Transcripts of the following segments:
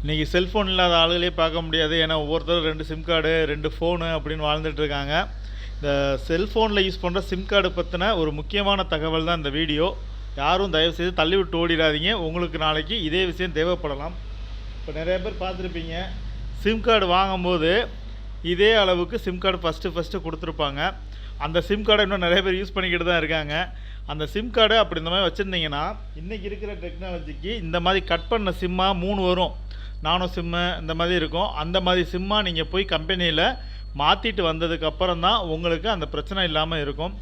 இன்றைக்கி செல்ஃபோன் இல்லாத ஆளுகளே பார்க்க முடியாது. ஏன்னா ஒவ்வொருத்தரும் 2 சிம் கார்டு 2 ஃபோனு அப்படின்னு வாழ்ந்துட்டுருக்காங்க. இந்த செல்ஃபோனில் யூஸ் பண்ணுற சிம் கார்டு பற்றின ஒரு முக்கியமான தகவல் தான் இந்த வீடியோ. யாரும் தயவுசெய்து தள்ளிவிட்டு ஓடிடாதீங்க. உங்களுக்கு நாளைக்கு இதே விஷயம் தேவைப்படலாம். இப்போ நிறைய பேர் பார்த்துருப்பீங்க, சிம் கார்டு வாங்கும்போது இதே அளவுக்கு சிம் கார்டு ஃபஸ்ட்டு கொடுத்துருப்பாங்க. அந்த சிம் கார்டை இன்னும் நிறைய பேர் யூஸ் பண்ணிக்கிட்டு தான் இருக்காங்க. அந்த சிம் கார்டு அப்படி இந்த மாதிரி வச்சுருந்தீங்கன்னா, இன்றைக்கி இருக்கிற டெக்னாலஜிக்கு இந்த மாதிரி கட் பண்ண சிம்மாக 3 வரும். நானோ சிம்மு இந்த மாதிரி இருக்கும். அந்த மாதிரி சிம்மாக நீங்கள் போய் கம்பெனியில் மாற்றிட்டு வந்ததுக்கப்புறம் தான் உங்களுக்கு அந்த பிரச்சனை இல்லாமல் இருக்கும்.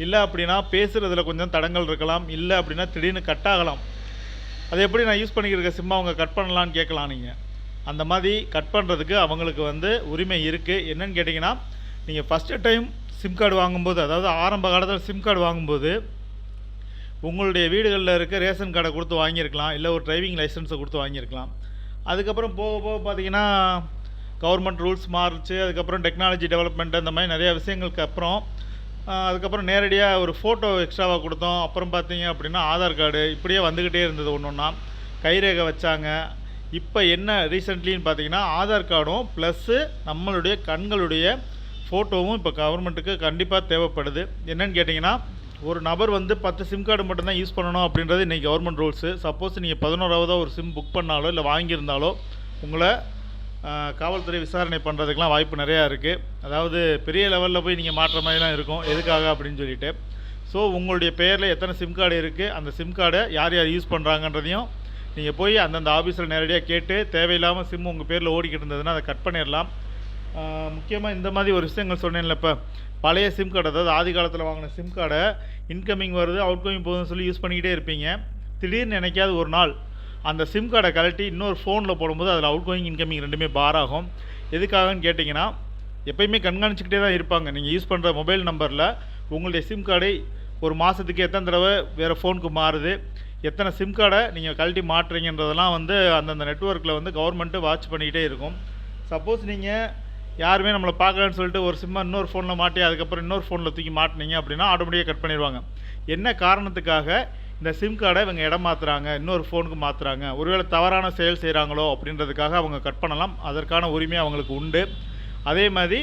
இல்லை அப்படின்னா பேசுகிறதுல கொஞ்சம் தடங்கள் இருக்கலாம். இல்லை அப்படின்னா திடீர்னு கட் ஆகலாம். அது எப்படி நான் யூஸ் பண்ணிக்கிற சிம்மை அவங்க கட் பண்ணலான்னு கேட்கலாம் நீங்கள். அந்த மாதிரி கட் பண்ணுறதுக்கு அவங்களுக்கு உரிமை இருக்குது. என்னென்னு கேட்டிங்கன்னா, நீங்கள் ஃபஸ்ட்டு டைம் சிம் கார்டு வாங்கும்போது, அதாவது ஆரம்ப காலத்தில் சிம் கார்டு வாங்கும்போது உங்களுடைய வீடுகளில் இருக்க ரேஷன் கார்டை கொடுத்து வாங்கியிருக்கலாம். இல்லை ஒரு டிரைவிங் லைசன்ஸை கொடுத்து வாங்கியிருக்கலாம். அதுக்கப்புறம் போக போக பார்த்தீங்கன்னா கவர்மெண்ட் ரூல்ஸ் மாறுச்சு. அதுக்கப்புறம் டெக்னாலஜி டெவலப்மெண்ட் அந்த மாதிரி நிறையா விஷயங்களுக்கு அப்புறம் அதுக்கப்புறம் நேரடியாக ஒரு ஃபோட்டோ எக்ஸ்ட்ராவாக கொடுத்தோம். அப்புறம் பார்த்தீங்க அப்படின்னா ஆதார் கார்டு இப்படியே வந்துக்கிட்டே இருந்தது. ஒன்று ஒன்றா கைரேகை வச்சாங்க. இப்போ என்ன ரீசெண்ட்லின்னு பார்த்தீங்கன்னா ஆதார் கார்டும் ப்ளஸ்ஸு நம்மளுடைய கண்களுடைய ஃபோட்டோவும் இப்போ கவர்மெண்ட்டுக்கு கண்டிப்பாக தேவைப்படுது. என்னென்னு கேட்டிங்கன்னா, ஒரு நபர் 10 சிம் கார்டு மட்டும்தான் யூஸ் பண்ணணும் அப்படின்றது இன்றைக்கி கவர்மெண்ட் ரூல்ஸு. சப்போஸ் நீங்கள் 11ஆவதாக ஒரு சிம் புக் பண்ணாலோ இல்லை வாங்கியிருந்தாலோ உங்களை காவல்துறை விசாரணை பண்ணுறதுக்கெலாம் வாய்ப்பு நிறையா இருக்குது. அதாவது பெரிய லெவலில் போய் நீங்கள் மாற்ற மாதிரிலாம் இருக்கும். எதுக்காக அப்படின்னு சொல்லிட்டு. ஸோ உங்களுடைய பேரில் எத்தனை சிம் கார்டு இருக்குது, அந்த சிம் கார்டை யார் யார் யூஸ் பண்ணுறாங்கன்றதையும் நீங்கள் போய் அந்தந்த ஆஃபீஸில் நேரடியாக கேட்டு தேவையில்லாமல் சிம் உங்கள் பேரில் ஓடிக்கிட்டு இருந்ததுன்னா அதை கட் பண்ணிடலாம். முக்கியமாக இந்த மாதிரி ஒரு விஷயங்கள் சொன்னேன்ல, இப்போ பழைய சிம் கார்டு, அதாவது ஆதி காலத்தில் வாங்கின சிம் கார்டை இன்கமிங் வருது அவுட்கோயிங் போகுதுன்னு சொல்லி யூஸ் பண்ணிக்கிட்டே இருப்பீங்க. திடீர்னு என்னைக்காவது ஒரு நாள் அந்த சிம் கார்டை கழட்டி இன்னொரு ஃபோனில் போடும்போது அதில் அவுட்கோயிங் இன்கமிங் ரெண்டுமே பார் ஆகும். எதுக்காகன்னு கேட்டிங்கன்னா, எப்போயுமே கண்காணிச்சிக்கிட்டே தான் இருப்பாங்க. நீங்கள் யூஸ் பண்ணுற மொபைல் நம்பரில் உங்களுடைய சிம் கார்டை ஒரு மாதத்துக்கு எத்தனை தடவை வேறு ஃபோனுக்கு மாறுது, எத்தனை சிம் கார்டை நீங்கள் கழட்டி மாட்டுறீங்கன்றதெல்லாம் அந்தந்த நெட்வொர்க்கில் கவர்மெண்ட்டு வாட்ச் பண்ணிக்கிட்டே இருக்கும். சப்போஸ் நீங்கள் யாருமே நம்மளை பார்க்கலன்னு சொல்லிட்டு ஒரு சிம்மை இன்னொரு ஃபோனில் மாட்டி அதுக்கப்புறம் இன்னொரு ஃபோனில் தூக்கி மாட்டினீங்க அப்படின்னா ஆட்டோமேட்டிக்காக கட் பண்ணிடுவாங்க. என்ன காரணத்துக்காக இந்த சிம் கார்டை இவங்க இடம் மாற்றுறாங்க, இன்னொரு ஃபோனுக்கு மாற்றுறாங்க, ஒருவேளை தவறான செயல் செய்கிறாங்களோ அப்படின்றதுக்காக அவங்க கட் பண்ணலாம். அதற்கான உரிமை அவங்களுக்கு உண்டு. அதே மாதிரி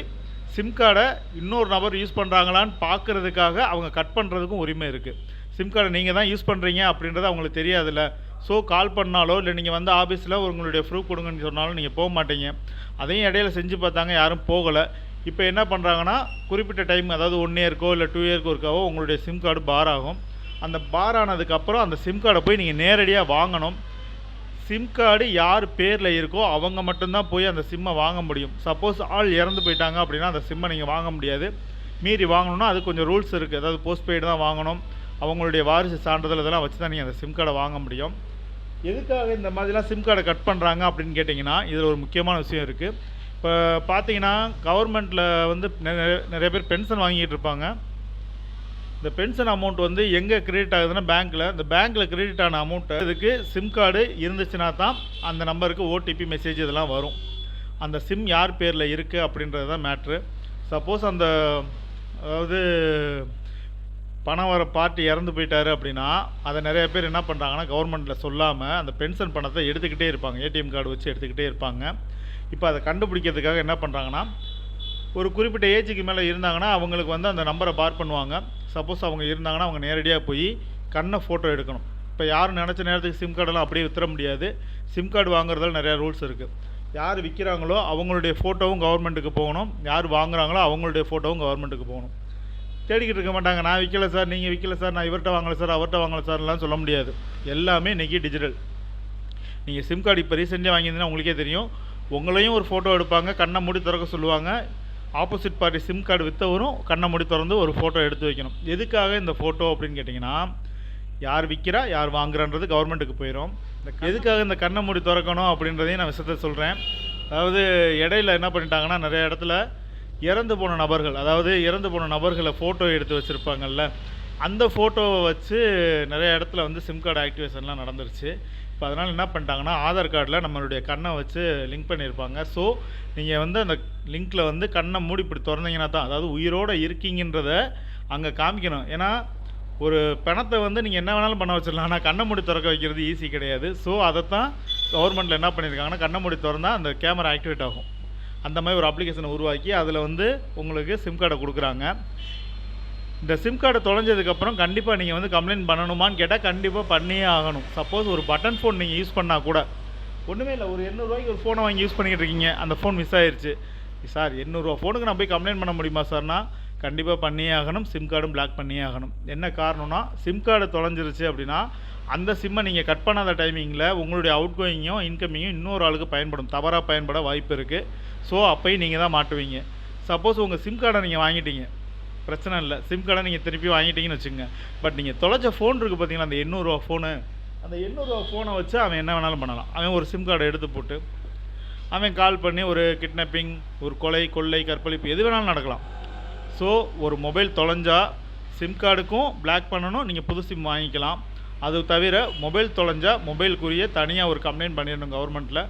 சிம் கார்டை இன்னொரு நபர் யூஸ் பண்ணுறாங்களான்னு பார்க்குறதுக்காக அவங்க கட் பண்ணுறதுக்கும் உரிமை இருக்குது. சிம் கார்டை நீங்கள் தான் யூஸ் பண்ணுறீங்க அப்படின்றது அவங்களுக்கு தெரியாதுல்ல. ஸோ கால் பண்ணாலோ இல்லை நீங்கள் ஆஃபீஸில் உங்களுடைய ப்ரூஃப் கொடுங்கன்னு சொன்னாலும் நீங்கள் போக மாட்டீங்க. அதையும் இடையில செஞ்சு பார்த்தாங்க, யாரும் போகலை. இப்போ என்ன பண்ணுறாங்கன்னா, குறிப்பிட்ட டைம், அதாவது 1 இயர்க்கோ இல்லை 2 இயர்க்கோ இருக்காவோ உங்களுடைய சிம் கார்டு பார் ஆகும். அந்த பார் ஆனதுக்கப்புறம் அந்த சிம் கார்டை போய் நீங்கள் நேரடியாக வாங்கணும். சிம் கார்டு யார் பேரில் இருக்கோ அவங்க மட்டும்தான் போய் அந்த சிம்மை வாங்க முடியும். சப்போஸ் ஆள் இறந்து போயிட்டாங்க அப்படின்னா அந்த சிம்மை நீங்கள் வாங்க முடியாது. மீறி வாங்கணுன்னா அது கொஞ்சம் ரூல்ஸ் இருக்குது. அதாவது போஸ்ட்பெய்டு தான் வாங்கணும். அவங்களுடைய வாரிசு சான்றிதழ் இதெல்லாம் வச்சு தான் நீங்கள் அந்த சிம் கார்டை வாங்க முடியும். எதுக்காக இந்த மாதிரிலாம் சிம் கார்டை கட் பண்ணுறாங்க அப்படின்னு கேட்டிங்கன்னா, இதில் ஒரு முக்கியமான விஷயம் இருக்குது. இப்போ பார்த்தீங்கன்னா கவர்மெண்ட்டில் நிறைய பேர் பென்ஷன் வாங்கிட்டு இருப்பாங்க. இந்த பென்ஷன் அமௌண்ட் எங்கே கிரெடிட் ஆகுதுன்னா பேங்க்கில். இந்த பேங்க்கில் கிரெடிட் ஆன அமௌண்ட்டை இதுக்கு சிம் கார்டு இருந்துச்சுன்னா தான் அந்த நம்பருக்கு ஓடிபி மெசேஜ் இதெல்லாம் வரும். அந்த சிம் யார் பேரில் இருக்குது அப்படின்றது தான் மேட்ரு. சப்போஸ் அதாவது பணம் வர பார்ட்டி இறந்து போயிட்டாரு அப்படின்னா அதை நிறைய பேர் என்ன பண்ணுறாங்கன்னா கவர்மெண்ட்டில் சொல்லாமல் அந்த பென்ஷன் பணத்தை எடுத்துக்கிட்டே இருப்பாங்க. ஏடிஎம் கார்டு வச்சு எடுத்துக்கிட்டே இருப்பாங்க. இப்போ அதை கண்டுபிடிக்கிறதுக்காக என்ன பண்ணுறாங்கன்னா, ஒரு குறிப்பிட்ட ஏஜுக்கு மேலே இருந்தாங்கன்னா அவங்களுக்கு அந்த நம்பரை பார் பண்ணுவாங்க. சப்போஸ் அவங்க இருந்தாங்கன்னா அவங்க நேரடியாக போய் கண்ணை ஃபோட்டோ எடுக்கணும். இப்போ யாரும் நினச்ச நேரத்துக்கு சிம் கார்டெல்லாம் அப்படியே வித்துற முடியாது. சிம் கார்டு வாங்குறதால நிறையா ரூல்ஸ் இருக்குது. யார் விற்கிறாங்களோ அவங்களுடைய ஃபோட்டோவும் கவர்மெண்ட்டுக்கு போகணும். யார் வாங்குறாங்களோ அவங்களுடைய ஃபோட்டோவும் கவர்மெண்ட்டுக்கு போகணும். தேடிக்கிட்டு இருக்க மாட்டாங்க. நான் விற்கலை சார், நீங்கள் விற்கலை சார், நான் இவர்கிட்ட வாங்கலை சார், அவர்கிட்ட வாங்கலை சார்லாம் சொல்ல முடியாது. எல்லாமே இன்றைக்கி டிஜிட்டல். நீங்கள் சிம் கார்டு இப்போ ரீசெண்டாக வாங்கியிருந்தீங்கன்னா உங்களுக்கே தெரியும். உங்களையும் ஒரு ஃபோட்டோ எடுப்பாங்க, கண்ணை மூடி திறக்க சொல்லுவாங்க. ஆப்போசிட் பார்ட்டி சிம் கார்டு விற்றவரும் கண்ணை மூடி திறந்து ஒரு ஃபோட்டோ எடுத்து வைக்கணும். எதுக்காக இந்த ஃபோட்டோ அப்படின்னு கேட்டிங்கன்னா, யார் விற்கிறா யார் வாங்குறான்றது கவர்மெண்ட்டுக்கு போயிடும். எதுக்காக இந்த கண்ணை மூடி திறக்கணும் அப்படின்றதையும் நான் விஷயத்தை சொல்கிறேன். அதாவது இடையில என்ன பண்ணிட்டாங்கன்னா, நிறைய இடத்துல இறந்து போன நபர்கள், அதாவது இறந்து போன நபர்களை ஃபோட்டோ எடுத்து வச்சுருப்பாங்கல்ல, அந்த ஃபோட்டோவை வச்சு நிறைய இடத்துல சிம் கார்டு ஆக்டிவேஷன்லாம் நடந்துருச்சு. இப்போ அதனால் என்ன பண்ணிட்டாங்கன்னா, ஆதார் கார்டில் நம்மளுடைய கண்ணை வச்சு லிங்க் பண்ணியிருப்பாங்க. ஸோ நீங்கள் அந்த லிங்க்கில் கண்ணை மூடி இப்படி திறந்தீங்கன்னா தான், அதாவது உயிரோடு இருக்கீங்கன்றத அங்கே காமிக்கணும். ஏன்னா ஒரு பணத்தை நீங்கள் என்ன வேணாலும் பண்ண வச்சிடலாம். ஆனால் கண்ணை மூடி திறக்க வைக்கிறது ஈஸி கிடையாது. ஸோ அதைத்தான் கவர்மெண்ட்டில் என்ன பண்ணியிருக்காங்கன்னா கண்ண மூடி திறந்தா அந்த கேமரா ஆக்டிவேட் ஆகும். அந்த மாதிரி ஒரு அப்ளிகேஷனை உருவாக்கி அதில் வந்து உங்களுக்கு சிம் கார்டை கொடுக்குறாங்க. இந்த சிம் கார்டு தொலைஞ்சதுக்கப்புறம் கண்டிப்பாக நீங்கள் வந்து கம்ப்ளைண்ட் பண்ணணுமான்னு கேட்டால் கண்டிப்பாக பண்ணியே ஆகணும். சப்போஸ் ஒரு பட்டன் ஃபோன் நீங்கள் யூஸ் பண்ணால் கூட ஒன்றுமே இல்லை, ஒரு 800 ரூபாய்க்கு ஒரு ஃபோனை வாங்கி யூஸ் பண்ணிக்கிட்டு இருக்கீங்க, அந்த ஃபோன் மிஸ் ஆயிடுச்சு. சார் 800 ரூபா ஃபோனுக்கு நான் போய் கம்ப்ளைண்ட் பண்ண முடியுமா சார்னா கண்டிப்பாக பண்ணியே ஆகணும். சிம் கார்டும் பிளாக் பண்ணியே ஆகணும். என்ன காரணம்னா சிம் கார்டு தொலைஞ்சிருச்சு அப்படின்னா அந்த சிம்மை நீங்கள் கட் பண்ணாத டைமிங்கில் உங்களுடைய அவுட் கோயிங்கும் இன்கமிங்கும் இன்னொரு ஆளுக்கு பயன்படும், தவறாக பயன்பட வாய்ப்பு இருக்குது. ஸோ அப்போயும் நீங்கள் தான் மாட்டுவீங்க. சப்போஸ் உங்கள் சிம் கார்டை நீங்கள் வாங்கிட்டீங்க, பிரச்சனை இல்லை, சிம் கார்டை நீங்கள் திருப்பி வாங்கிட்டீங்கன்னு வச்சுங்க. பட் நீங்கள் தொலைச்ச ஃபோன் இருக்குது பார்த்தீங்களா, அந்த 800 ரூபா ஃபோனு, அந்த 800 ரூபா ஃபோனை வச்சு அவன் என்ன வேணாலும் பண்ணலாம். அவன் ஒரு சிம் கார்டை எடுத்து போட்டு அவன் கால் பண்ணி ஒரு கிட்னாப்பிங், ஒரு கொலை, கொள்ளை, கற்பழிப்பு எது வேணாலும் நடக்கலாம். ஸோ ஒரு மொபைல் தொலைஞ்சா சிம் கார்டுக்கும் பிளாக் பண்ணணும், நீங்கள் புது சிம் வாங்கிக்கலாம். அது தவிர மொபைல் தொலைஞ்சா மொபைலுக்குரிய தனியாக ஒரு கம்ப்ளைண்ட் பண்ணிடணும் கவர்மெண்ட்டில்.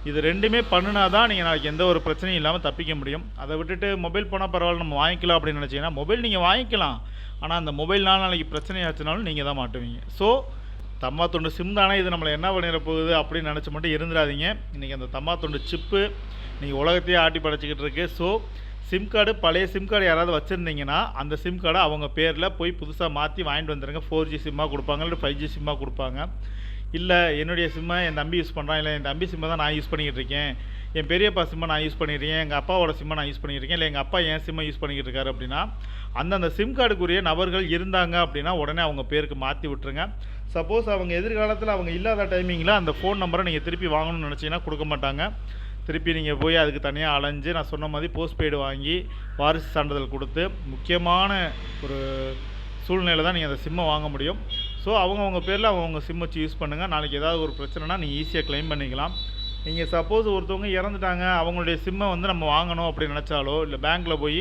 இது ரெண்டுமே பண்ணினா தான் நீங்கள் நாளைக்கு எந்த ஒரு பிரச்சனையும் இல்லாமல் தப்பிக்க முடியும். அதை விட்டுட்டு மொபைல் போனால் பரவாயில்ல நம்ம வாங்கிக்கலாம் அப்படின்னு நினச்சிங்கன்னா மொபைல் நீங்கள் வாங்கிக்கலாம், ஆனால் அந்த மொபைல்னால் நாளைக்கு பிரச்சனை ஆச்சுனாலும் நீங்கள் தான் மாட்டுவீங்க. ஸோ தம்மா தொண்டு சிம் தானே இது நம்மளை என்ன பண்ணிட போகுது அப்படின்னு நினச்சி மட்டும் இருந்துடாதீங்க. இன்றைக்கி அந்த தம்மா தொண்டு சிப்பு நீங்கள் உலகத்தையே ஆட்டி படைச்சிக்கிட்டு இருக்கு. ஸோ சிம் கார்டு, பழைய சிம் கார்டு யாராவது வச்சுருந்தீங்கன்னா அந்த சிம் கார்டை அவங்க பேரில் போய் புதுசாக மாற்றி வாங்கிட்டு வந்துடுங்க. 4G சிம்மாக கொடுப்பாங்க, இல்லை 5G சிம்மாக கொடுப்பாங்க. இல்லை என்னுடைய சிம்மை என் தம்பி யூஸ் பண்ணுறான், இல்லை என் தம்பி சிம்மை தான் நான் யூஸ் பண்ணிக்கிட்டு இருக்கேன், என் பெரியப்பா சிம்மை நான் யூஸ் பண்ணியிருக்கேன், எங்கள் அப்பாவோட சிம்மை நான் யூஸ் பண்ணியிருக்கேன், இல்லை எங்கள் அப்பா என் சிம்மை யூஸ் பண்ணிக்கிட்டு இருக்காரு அப்படின்னா அந்தந்த சிம் கார்டுக்குரிய நபர்கள் இருந்தாங்க அப்படின்னா உடனே அவங்க பேருக்கு மாற்றி விட்டுருங்க. சப்போஸ் அவங்க எதிர்காலத்தில் அவங்க இல்லாத டைமிங்கில் அந்த ஃபோன் நம்பரை நீங்கள் திருப்பி வாங்கணும்னு நினச்சிங்கன்னா கொடுக்க மாட்டாங்க. திருப்பி நீங்கள் போய் அதுக்கு தனியாக அலைஞ்சு நான் சொன்ன மாதிரி போஸ்ட்பெய்டு வாங்கி வாரிசு சான்றிதழ் கொடுத்து முக்கியமான ஒரு சூழ்நிலை தான் நீங்கள் அந்த சிம்மை வாங்க முடியும். ஸோ அவங்கவுங்க பேரில் அவங்கவுங்க சிம் வச்சு யூஸ் பண்ணுங்கள். நாளைக்கு ஏதாவது ஒரு பிரச்சனைனா நீங்கள் ஈஸியாக க்ளைம் பண்ணிக்கலாம். நீங்கள் சப்போஸ் ஒருத்தவங்க இறந்துட்டாங்க, அவங்களுடைய சிம்மை வந்து நம்ம வாங்கணும் அப்படின்னு நினச்சாலோ, இல்லை பேங்க்கில் போய்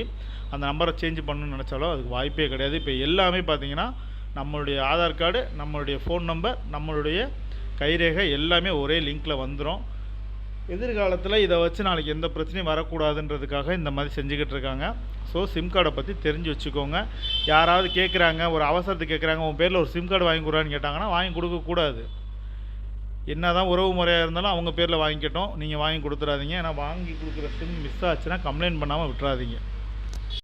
அந்த நம்பரை சேஞ்ச் பண்ணணும்னு நினச்சாலோ அதுக்கு வாய்ப்பே கிடையாது. இப்போ எல்லாமே பார்த்தீங்கன்னா நம்மளுடைய ஆதார் கார்டு, நம்மளுடைய ஃபோன் நம்பர், நம்மளுடைய கைரேகை எல்லாமே ஒரே லிங்க்கில் வந்துடும். எதிர்காலத்தில் இதை வச்சு நாளைக்கு எந்த பிரச்சனையும் வரக்கூடாதுன்றதுக்காக இந்த மாதிரி செஞ்சுக்கிட்டு இருக்காங்க. ஸோ சிம் கார்டை பற்றி தெரிஞ்சு வச்சுக்கோங்க. யாராவது கேட்குறாங்க, ஒரு அவசரத்துக்கு கேட்குறாங்க, உன் பேரில் ஒரு சிம் கார்டு வாங்கி கொடுறான்னு கேட்டாங்கன்னா வாங்கி கொடுக்கக்கூடாது. என்ன தான் உறவு முறையாக இருந்தாலும் அவங்க பேரில் வாங்கிக்கட்டும், நீங்கள் வாங்கி கொடுத்துடாதீங்க. ஏன்னா வாங்கி கொடுக்குற சிம் மிஸ் ஆச்சுன்னா கம்ப்ளைண்ட் பண்ணாமல் விட்டுறாதீங்க.